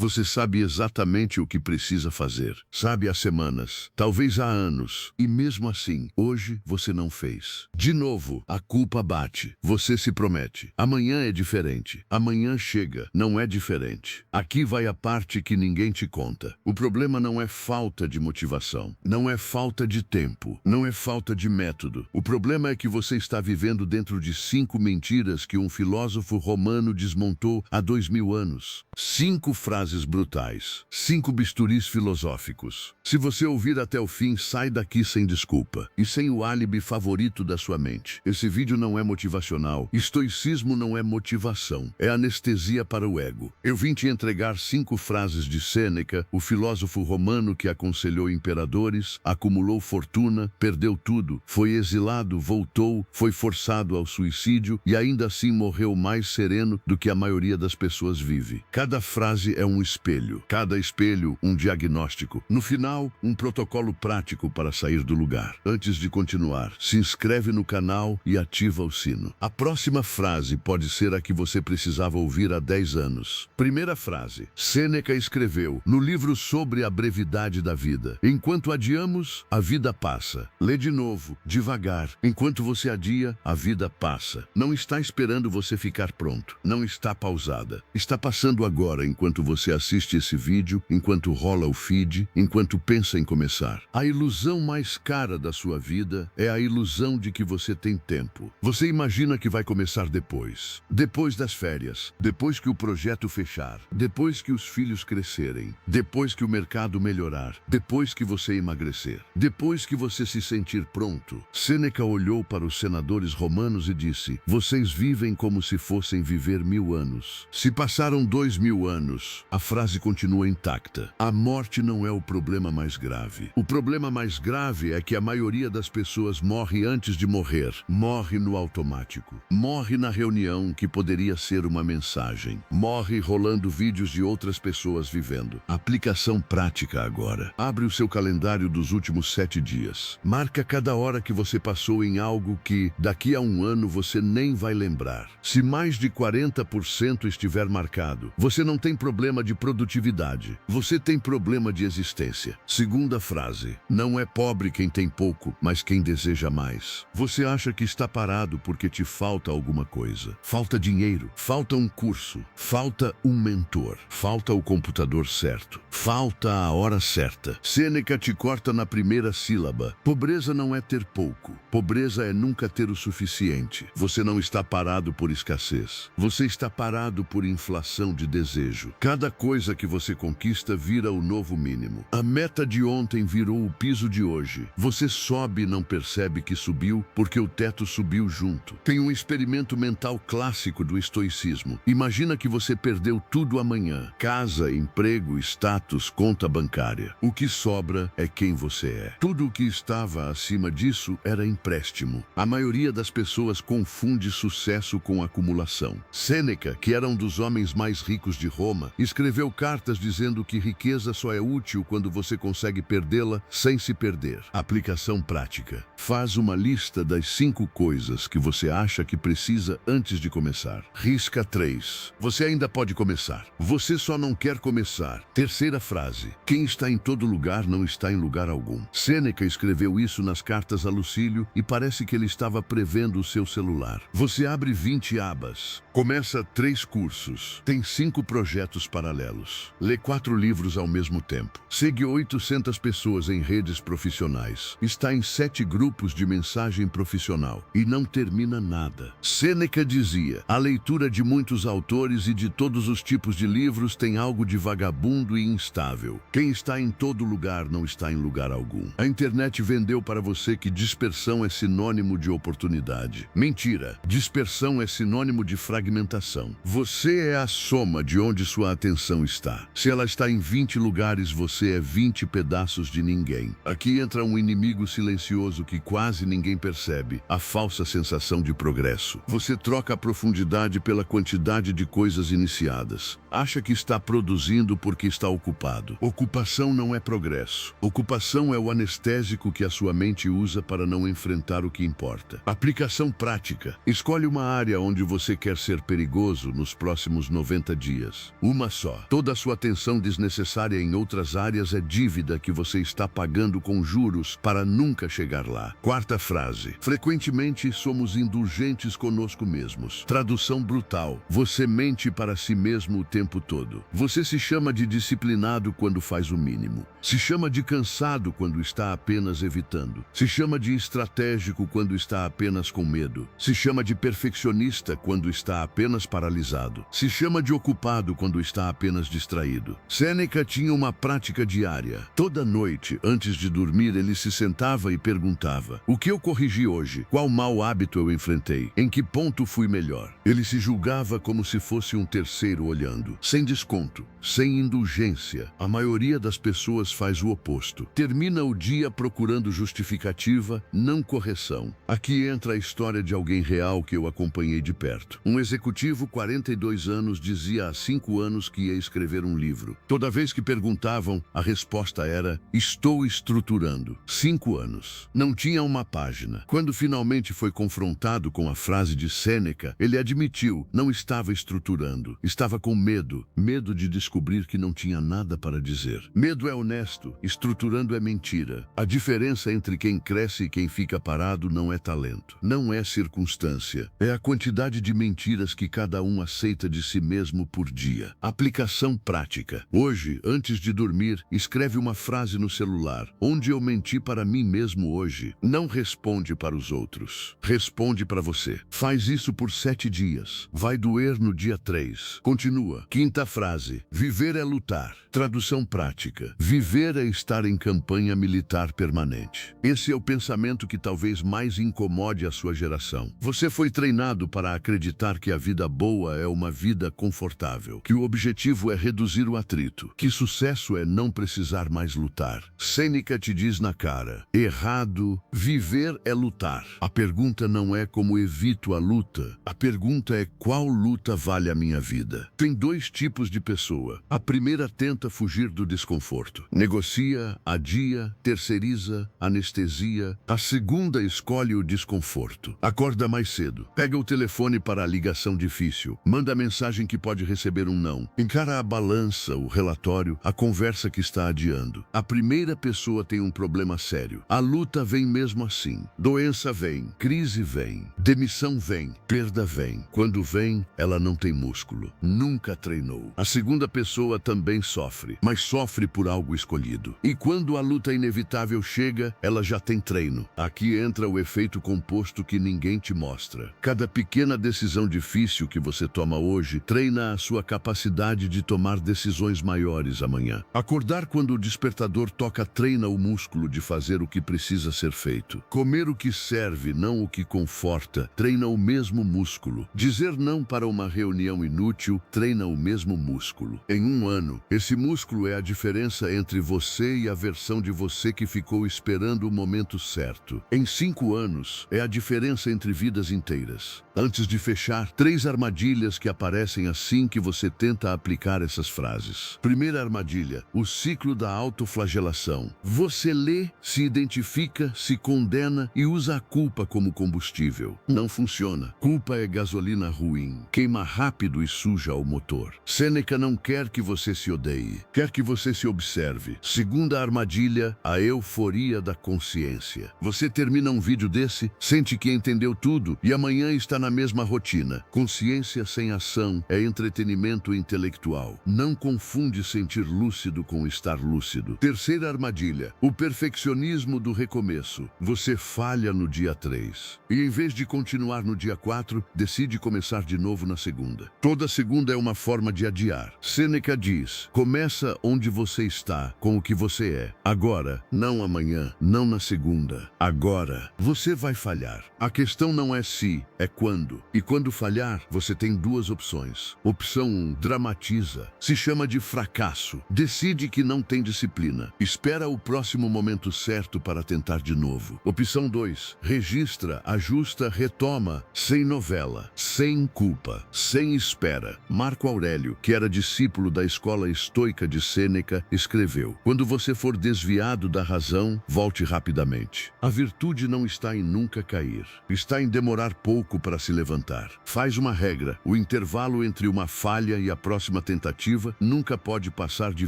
Você sabe exatamente o que precisa fazer. Sabe há semanas, talvez há anos. E mesmo assim, hoje você não fez. De novo, a culpa bate. Você se promete. Amanhã é diferente. Amanhã chega. Não é diferente. Aqui vai a parte que ninguém te conta. O problema não é falta de motivação. Não é falta de tempo. Não é falta de método. O problema é que você está vivendo dentro de 5 mentiras que um filósofo romano desmontou há 2000 anos. 5 frases brutais. 5 bisturis filosóficos. Se você ouvir até o fim, sai daqui sem desculpa. E sem o álibi favorito da sua mente. Esse vídeo não é motivacional. Estoicismo não é motivação. É anestesia para o ego. Eu vim te entregar 5 frases de Sêneca, o filósofo romano que aconselhou imperadores, acumulou fortuna, perdeu tudo, foi exilado, voltou, foi forçado ao suicídio e ainda assim morreu mais sereno do que a maioria das pessoas vive. Cada frase é um espelho, cada espelho um diagnóstico. No final, um protocolo prático para sair do lugar. Antes de continuar, se inscreve no canal e ativa o sino. A próxima frase pode ser a que você precisava ouvir há 10 anos. Primeira frase. Sêneca escreveu no livro sobre a brevidade da vida: enquanto adiamos, a vida passa. Lê de novo, devagar. Enquanto você adia, a vida passa. Não está esperando você ficar pronto. Não está pausada. Está passando agora enquanto você assiste esse vídeo, enquanto rola o feed, enquanto pensa em começar. A ilusão mais cara da sua vida é a ilusão de que você tem tempo. Você imagina que vai começar depois. Depois das férias. Depois que o projeto fechar. Depois que os filhos crescerem. Depois que o mercado melhorar. Depois que você emagrecer. Depois que você se sentir pronto. Sêneca olhou para os senadores romanos e disse: vocês vivem como se fossem viver 1000 anos. Se passaram 2000 anos, a frase continua intacta. A morte não é o problema mais grave. O problema mais grave é que a maioria das pessoas morre antes de morrer. Morre no automático. Morre na reunião que poderia ser uma mensagem. Morre rolando vídeos de outras pessoas vivendo. Aplicação prática agora. Abre o seu calendário dos últimos 7 dias. Marca cada hora que você passou em algo que, daqui a 1 ano, você nem vai lembrar. Se mais de 40% estiver marcado, você não tem problema de produtividade. Você tem problema de existência. Segunda frase. Não é pobre quem tem pouco, mas quem deseja mais. Você acha que está parado porque te falta alguma coisa. Falta dinheiro, falta um curso, falta um mentor, falta o computador certo, falta a hora certa. Sêneca te corta na primeira sílaba. Pobreza não é ter pouco. Pobreza é nunca ter o suficiente. Você não está parado por escassez. Você está parado por inflação de desejo. Cada coisa que você conquista vira o novo mínimo. A meta de ontem virou o piso de hoje. Você sobe e não percebe que subiu porque o teto subiu junto. Tem um experimento mental clássico do estoicismo. Imagina que você perdeu tudo amanhã. Casa, emprego, status, conta bancária. O que sobra é quem você é. Tudo o que estava acima disso era empréstimo. A maioria das pessoas confunde sucesso com acumulação. Sêneca, que era um dos homens mais ricos de Roma, escreveu cartas dizendo que riqueza só é útil quando você consegue perdê-la sem se perder. Aplicação prática. Faz uma lista das 5 coisas que você acha que precisa antes de começar. Risca 3. Você ainda pode começar. Você só não quer começar. Terceira frase. Quem está em todo lugar não está em lugar algum. Sêneca escreveu isso nas cartas a Lucílio e parece que ele estava prevendo o seu celular. Você abre 20 abas. Começa 3 cursos. Tem 5 projetos paralelos. Lê 4 livros ao mesmo tempo. Segue 800 pessoas em redes profissionais. Está em 7 grupos de mensagem profissional. E não termina nada. Sêneca dizia: a leitura de muitos autores e de todos os tipos de livros tem algo de vagabundo e instável. Quem está em todo lugar não está em lugar algum. A internet vendeu para você que dispersão é sinônimo de oportunidade. Mentira. Dispersão é sinônimo de fragmentação. Você é a soma de onde sua atenção está. Se ela está em 20 lugares, você é 20 pedaços de ninguém. Aqui entra um inimigo silencioso que quase ninguém percebe: a falsa sensação de progresso. Você troca a profundidade pela quantidade de coisas iniciadas. Acha que está produzindo porque está ocupado. Ocupação não é progresso. Ocupação é o anestésico que a sua mente usa para não enfrentar o que importa. Aplicação prática. Escolhe uma área onde você quer ser perigoso nos próximos 90 dias. Uma só. só. Toda a sua atenção desnecessária em outras áreas é dívida que você está pagando com juros para nunca chegar lá. Quarta frase. Frequentemente somos indulgentes conosco mesmos. Tradução brutal. Você mente para si mesmo o tempo todo. Você se chama de disciplinado quando faz o mínimo. Se chama de cansado quando está apenas evitando. Se chama de estratégico quando está apenas com medo. Se chama de perfeccionista quando está apenas paralisado. Se chama de ocupado quando está apenas distraído. Sêneca tinha uma prática diária. Toda noite, antes de dormir, ele se sentava e perguntava: o que eu corrigi hoje? Qual mau hábito eu enfrentei? Em que ponto fui melhor? Ele se julgava como se fosse um terceiro olhando, sem desconto, sem indulgência. A maioria das pessoas faz o oposto. Termina o dia procurando justificativa, não correção. Aqui entra a história de alguém real que eu acompanhei de perto. Um executivo, 42 anos, dizia há 5 anos que ia escrever um livro. Toda vez que perguntavam, a resposta era: estou estruturando. 5 anos. Não tinha uma página. Quando finalmente foi confrontado com a frase de Sêneca, ele admitiu: não estava estruturando. Estava com medo. Medo de descobrir que não tinha nada para dizer. Medo é honesto, estruturando é mentira. A diferença entre quem cresce e quem fica parado não é talento, não é circunstância. É a quantidade de mentiras que cada um aceita de si mesmo por dia. Aplicação prática. Hoje, antes de dormir, escreve uma frase no celular: onde eu menti para mim mesmo hoje. Não responde para os outros. Responde para você. Faz isso por 7 dias. Vai doer no dia 3. Continua. Quinta frase. Viver é lutar. Tradução prática. Viver é estar em campanha militar permanente. Esse é o pensamento que talvez mais incomode a sua geração. Você foi treinado para acreditar que a vida boa é uma vida confortável, que o objetivo é reduzir o atrito, que sucesso é não precisar mais lutar. Sêneca te diz na cara: errado, viver é lutar. A pergunta não é como evito a luta. A pergunta é: qual luta vale a minha vida? Tem 2 tipos de pessoa. A primeira tenta fugir do desconforto. Negocia, adia, terceiriza, anestesia. A segunda escolhe o desconforto. Acorda mais cedo. Pega o telefone para a ligação difícil. Manda a mensagem que pode receber um não. Encara a balança, o relatório, a conversa que está adiando. A primeira pessoa tem um problema sério. A luta vem mesmo assim. Doença vem, crise vem, demissão vem, perda vem. Quando vem, ela não tem músculo. Nunca treinou. A segunda pessoa também sofre, mas sofre por algo escolhido. E quando a luta inevitável chega, ela já tem treino. Aqui entra o efeito composto que ninguém te mostra. Cada pequena decisão difícil que você toma hoje treina a sua capacidade de tomar decisões maiores amanhã. Acordar quando o despertador toca treina o músculo de fazer o que precisa ser feito. Comer o que serve, não o que conforta, treina o mesmo músculo. Dizer não para uma reunião inútil treina o mesmo músculo. Em 1 ano, esse músculo é a diferença entre você e a versão de você que ficou esperando o momento certo. Em 5 anos, é a diferença entre vidas inteiras. Antes de fechar, 3 armadilhas que aparecem assim que você tenta aplicar essas frases. Primeira armadilha: o ciclo da autoflagelação. Você lê, se identifica, se condena e usa a culpa como combustível. Não funciona. Culpa é gasolina ruim. Queima rápido e suja o motor. Sêneca não quer que você se odeie. Quer que você se observe. Segunda armadilha: a euforia da consciência. Você termina um vídeo desse, sente que entendeu tudo e amanhã está na mesma rotina. Consciência sem ação é entretenimento intelectual. Não confunde sentir lúcido com estar lúcido. Terceira armadilha: o perfeccionismo do recomeço. Você falha no dia 3 e, em vez de continuar no dia 4, decide começar de novo na segunda. Toda segunda é uma forma de adiar. Sêneca diz: começa onde você está, com o que você é. Agora, não amanhã, não na segunda. Agora, você vai falhar. A questão não é se, é quando. E quando falhar, você tem 2 opções. Opção 1, dramatiza. Se chama de fracasso. Decide que não tem disciplina. Espera o próximo momento certo para tentar de novo. Opção 2, registra, ajusta, retoma. Sem novela. sem culpa, sem espera. Marco Aurélio, que era discípulo da escola estoica de Sêneca, escreveu: quando você for desviado da razão, volte rapidamente. A virtude não está em nunca cair, está em demorar pouco para se levantar. Faz uma regra: o intervalo entre uma falha e a próxima tentativa nunca pode passar de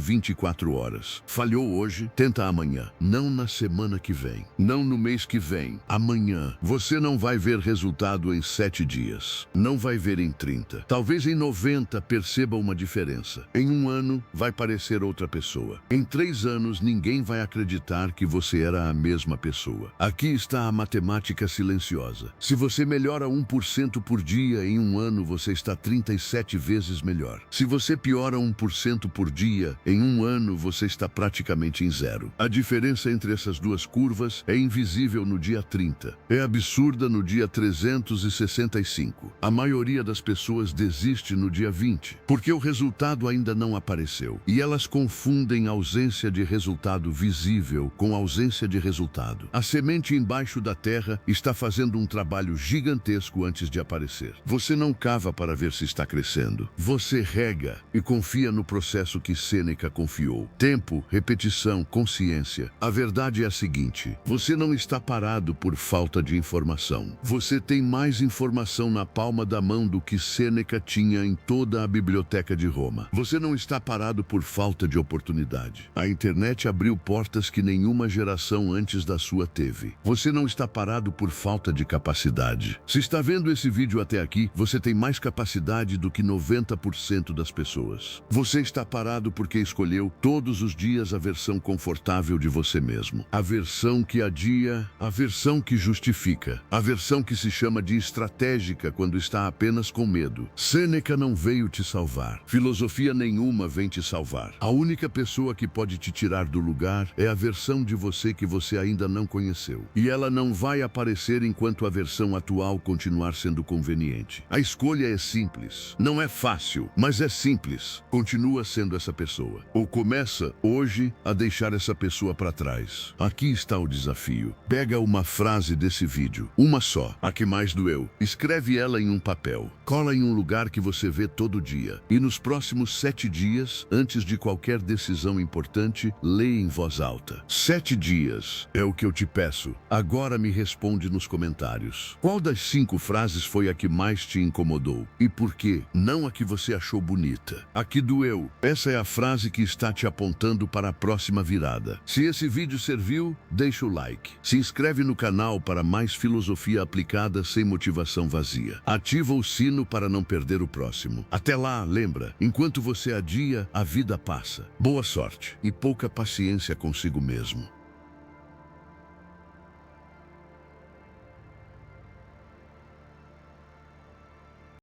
24 horas. Falhou hoje, tenta amanhã. Não na semana que vem, não no mês que vem, amanhã. Você não vai ver resultado em 7 dias, não vai ver em 30, talvez em 90 perceba uma diferença. Em 1 ano vai parecer outra pessoa. Em 3 anos ninguém vai acreditar que você era a mesma pessoa. Aqui está a matemática silenciosa. Se você melhora 1% por dia, em 1 ano você está 37 vezes melhor. Se você piora 1% por dia, em 1 ano você está praticamente em zero. A diferença entre essas duas curvas é invisível no dia 30. É absurda no dia 365. A maioria das pessoas desiste no dia 20, porque o resultado ainda não apareceu. E elas confundem ausência de resultado visível com ausência de resultado. A semente embaixo da terra está fazendo um trabalho gigantesco antes de aparecer. Você não cava para ver se está crescendo. Você rega e confia no processo que Sêneca confiou. Tempo, repetição, consciência. A verdade é a seguinte: você não está parado por falta de informação. Você tem mais informação na palma da mão do que Sêneca tinha em toda a biblioteca de Roma. Você não está parado por falta de oportunidade. A internet abriu portas que nenhuma geração antes da sua teve. Você não está parado por falta de capacidade. Se está vendo esse vídeo até aqui, você tem mais capacidade do que 90% das pessoas. Você está parado porque escolheu todos os dias a versão confortável de você mesmo. A versão que adia, a versão que justifica, a versão que se chama de estratégica quando está apenas com medo. Sêneca não veio te salvar. Filosofia nenhuma vem te salvar. A única pessoa que pode te tirar do lugar é a versão de você que você ainda não conheceu. E ela não vai aparecer enquanto a versão atual continuar sendo conveniente. A escolha é simples. Não é fácil, mas é simples. Continua sendo essa pessoa. Ou começa hoje a deixar essa pessoa para trás. Aqui está o desafio. Pega uma frase desse vídeo, uma só, a que mais doeu. Escreve ela em um papel. Cola em um lugar que você vê todo dia. E nos próximos 7 dias, antes de qualquer decisão importante, leia em voz alta. 7 dias é o que eu te peço. Agora me responde nos comentários. Qual das 5 frases foi a que mais te incomodou? E por quê? Não a que você achou bonita. A que doeu. Essa é a frase que está te apontando para a próxima virada. Se esse vídeo serviu, deixa o like. Se inscreve no canal para mais filosofia aplicada sem motivação vazia. Ativa o sino para não perder o próximo. Até lá, lembra, enquanto você adia, a vida passa. Boa sorte e pouca paciência consigo mesmo.